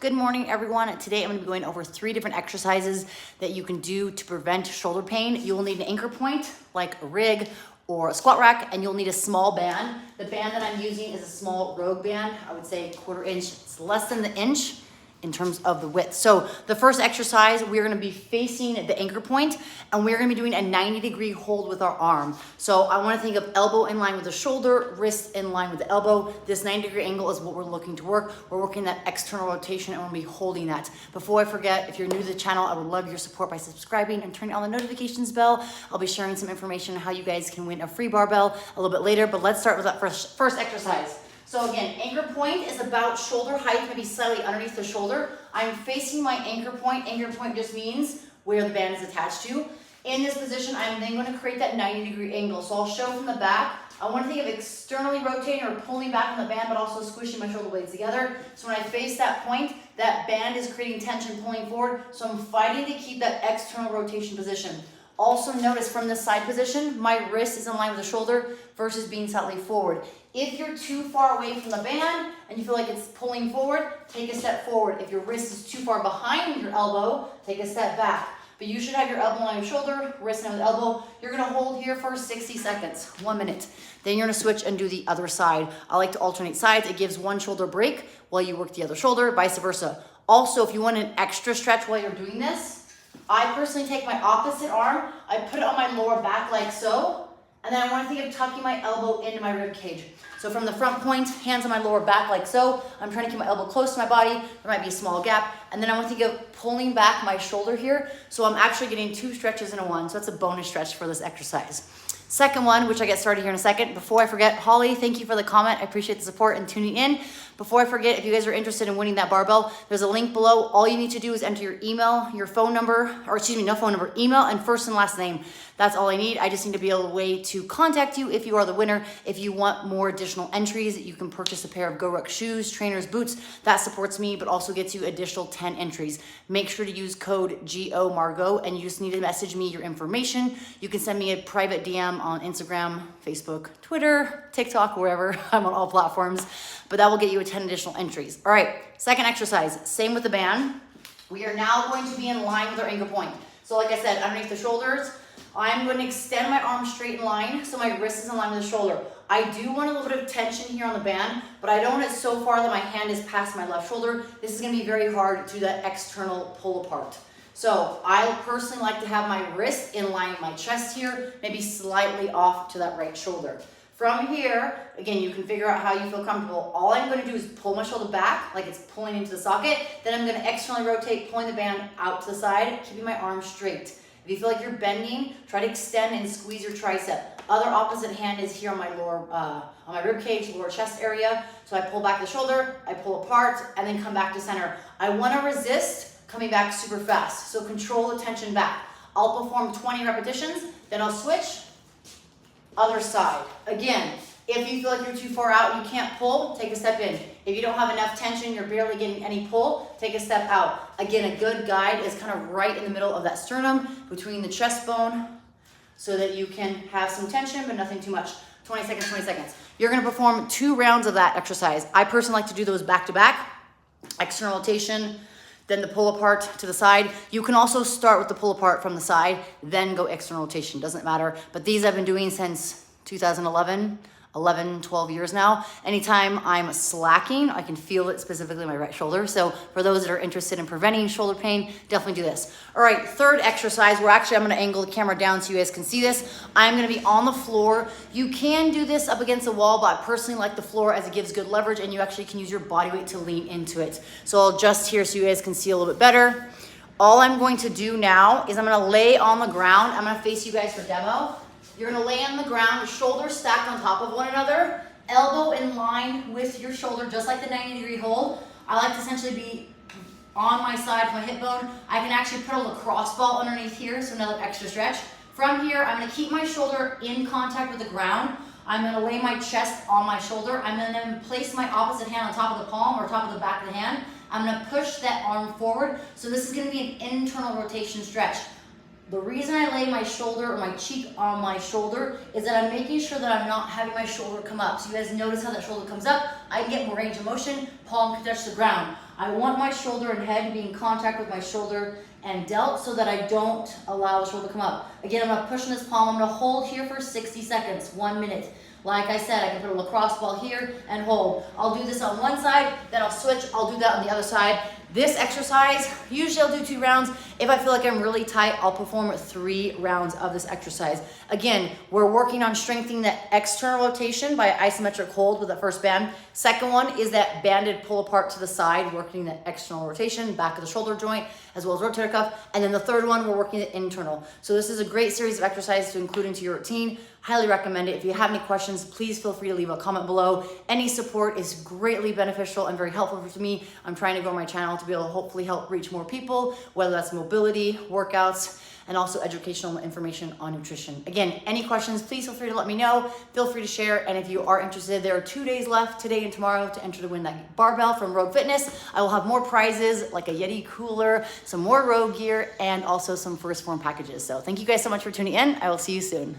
Good morning, everyone. Today I'm going to be going over 3 different exercises that you can do to prevent shoulder pain. You will need an anchor point like a rig or a squat rack, and you'll need a small band. The band that I'm using is a small Rogue band. I would say 1/4 inch. It's less than the inch in terms of the width. So the first exercise, we're gonna be facing the anchor point, and we're gonna be doing a 90-degree hold with our arm. So I wanna think of elbow in line with the shoulder, wrist in line with the elbow. This 90-degree angle is what we're looking to work. We're working that external rotation, and we'll be holding that. Before I forget, if you're new to the channel, I would love your support by subscribing and turning on the notifications bell. I'll be sharing some information on how you guys can win a free barbell a little bit later, but let's start with that first exercise. So again, anchor point is about shoulder height, maybe slightly underneath the shoulder. I'm facing my anchor point. Anchor point just means where the band is attached to. In this position, I'm then going to create that 90-degree angle. So I'll show from the back. I want to think of externally rotating or pulling back on the band, but also squishing my shoulder blades together. So when I face that point, that band is creating tension, pulling forward. So I'm fighting to keep that external rotation position. Also notice from the side position, my wrist is in line with the shoulder versus being slightly forward. If you're too far away from the band and you feel like it's pulling forward, take a step forward. If your wrist is too far behind your elbow, take a step back. But you should have your elbow on your shoulder, wrist on the elbow. You're gonna hold here for 60 seconds, 1 minute. Then you're gonna switch and do the other side. I like to alternate sides. It gives one shoulder break while you work the other shoulder, vice versa. Also, if you want an extra stretch while you're doing this, I personally take my opposite arm, I put it on my lower back like so, and then I want to think of tucking my elbow into my rib cage. So from the front point, hands on my lower back like so, I'm trying to keep my elbow close to my body, there might be a small gap, and then I want to think of pulling back my shoulder here, so I'm actually getting 2 stretches in one, so that's a bonus stretch for this exercise. Second one, which I get started here in a second. Before I forget, Holly, thank you for the comment. I appreciate the support and tuning in. Before I forget, if you guys are interested in winning that barbell, there's a link below. All you need to do is enter your email, your phone number, or excuse me, no phone number, email and first and last name. That's all I need. I just need to be able to way to contact you if you are the winner. If you want more additional entries, you can purchase a pair of Go Ruck shoes, trainers, boots. That supports me, but also gets you additional 10 entries. Make sure to use code GOMARGO, and you just need to message me your information. You can send me a private DM on Instagram, Facebook, Twitter, TikTok, wherever. I'm on all platforms, but that will get you 10 additional entries. All right, second exercise, same with the band. We are now going to be in line with our anchor point. So like I said, underneath the shoulders, I'm going to extend my arm straight in line so my wrist is in line with the shoulder. I do want a little bit of tension here on the band, but I don't want it so far that my hand is past my left shoulder. This is going to be very hard to do that external pull apart. So I personally like to have my wrist in line with my chest here, maybe slightly off to that right shoulder. From here, again, you can figure out how you feel comfortable. All I'm going to do is pull my shoulder back like it's pulling into the socket. Then I'm going to externally rotate, pulling the band out to the side, keeping my arm straight. If you feel like you're bending, try to extend and squeeze your tricep. Other opposite hand is here on my lower, on my rib cage, lower chest area. So I pull back the shoulder, I pull apart, and then come back to center. I want to resist coming back super fast. So control the tension back. I'll perform 20 repetitions, then I'll switch. Other side. Again, if you feel like you're too far out and you can't pull, take a step in. If you don't have enough tension, you're barely getting any pull, take a step out. Again, a good guide is kind of right in the middle of that sternum, between the chest bone, so that you can have some tension, but nothing too much. 20 seconds, 20 seconds. You're gonna perform 2 rounds of that exercise. I personally like to do those back to back. External rotation, then the pull apart to the side. You can also start with the pull apart from the side, then go external rotation, doesn't matter. But these I've been doing since 2011, 12 years now. Anytime I'm slacking, I can feel it specifically in my right shoulder. So for those that are interested in preventing shoulder pain, definitely do this. All right, third exercise, I'm gonna angle the camera down so you guys can see this. I'm gonna be on the floor. You can do this up against a wall, but I personally like the floor as it gives good leverage, and you actually can use your body weight to lean into it. So I'll adjust here so you guys can see a little bit better. All I'm going to do now is I'm gonna lay on the ground. I'm gonna face you guys for demo. You're gonna lay on the ground, shoulders stacked on top of one another, elbow in line with your shoulder, just like the 90-degree hold. I like to essentially be on my side of my hip bone. I can actually put a lacrosse ball underneath here, so another extra stretch. From here, I'm gonna keep my shoulder in contact with the ground. I'm gonna lay my chest on my shoulder. I'm gonna then place my opposite hand on top of the palm or top of the back of the hand. I'm gonna push that arm forward. So this is gonna be an internal rotation stretch. The reason I lay my shoulder or my cheek on my shoulder is that I'm making sure that I'm not having my shoulder come up. So you guys notice how that shoulder comes up. I can get more range of motion, palm can touch the ground. I want my shoulder and head to be in contact with my shoulder and delt so that I don't allow the shoulder to come up. Again, I'm gonna push in this palm. I'm gonna hold here for 60 seconds, 1 minute. Like I said, I can put a lacrosse ball here and hold. I'll do this on one side, then I'll switch, I'll do that on the other side. This exercise, usually I'll do 2 rounds. If I feel like I'm really tight, I'll perform 3 rounds of this exercise. Again, we're working on strengthening that external rotation by isometric hold with the first band. Second one is that banded pull apart to the side, working that external rotation, back of the shoulder joint, as well as rotator cuff. And then the third one, we're working the internal. So this is a great series of exercises to include into your routine. Highly recommend it. If you have any questions, please feel free to leave a comment below. Any support is greatly beneficial and very helpful to me. I'm trying to grow my channel to be able to hopefully help reach more people, whether that's mobility, workouts, and also educational information on nutrition. Again, any questions, please feel free to let me know. Feel free to share. And if you are interested, there are 2 days left, today and tomorrow, to enter to win that barbell from Rogue Fitness. I will have more prizes like a Yeti cooler, some more Rogue gear, and also some first form packages. So thank you guys so much for tuning in. I will see you soon.